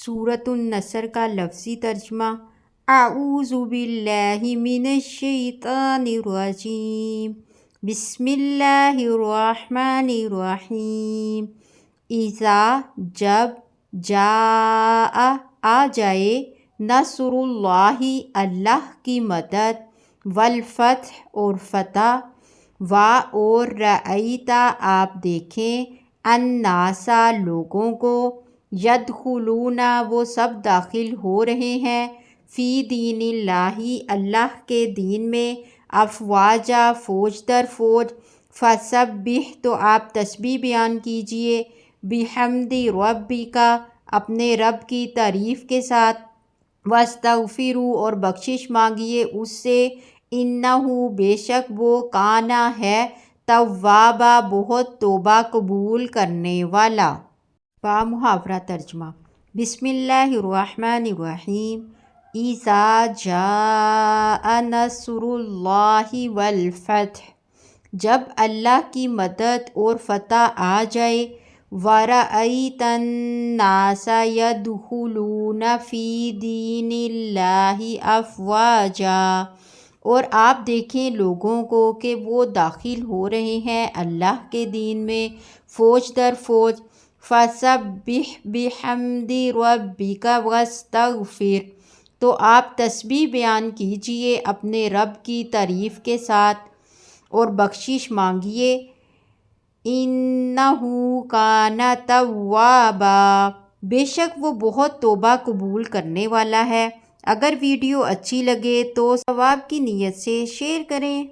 سورۃ النصر کا لفظی ترجمہ۔ اعوذ باللہ من الشیطان الرجیم، بسم اللہ الرحمن الرحیم۔ اذا جب، جاء آ جائے، نصر اللہ اللہ کی مدد، والفتح اور فتح، اور رأیت آپ دیکھیں، الناس لوگوں کو، یدخلون وہ سب داخل ہو رہے ہیں، فی دین اللہ اللہ کے دین میں، افواجا فوج در فوج، فسبح تو آپ تسبیح بیان کیجئے، بحمد ربک اپنے رب کی تعریف کے ساتھ، واستغفروا اور بخشش مانگیے اس سے، انہ بے شک وہ کانا ہے، توابا بہت توبہ قبول کرنے والا۔ با محاورہ ترجمہ۔ بسم اللہ الرحمن الرحیم۔ اذا جاء نصر اللہ والفتح، جب اللہ کی مدد اور فتح آ جائے، ورأیت الناس یدخلون فی دین اللہ افواجا، اور آپ دیکھیں لوگوں کو کہ وہ داخل ہو رہے ہیں اللہ کے دین میں فوج در فوج، فسبح بحمد ربک واستغفر تو آپ تسبیح بیان کیجئے اپنے رب کی تعریف کے ساتھ اور بخشش مانگیے، انہ کان توابا بے شک وہ بہت توبہ قبول کرنے والا ہے۔ اگر ویڈیو اچھی لگے تو ثواب کی نیت سے شیئر کریں۔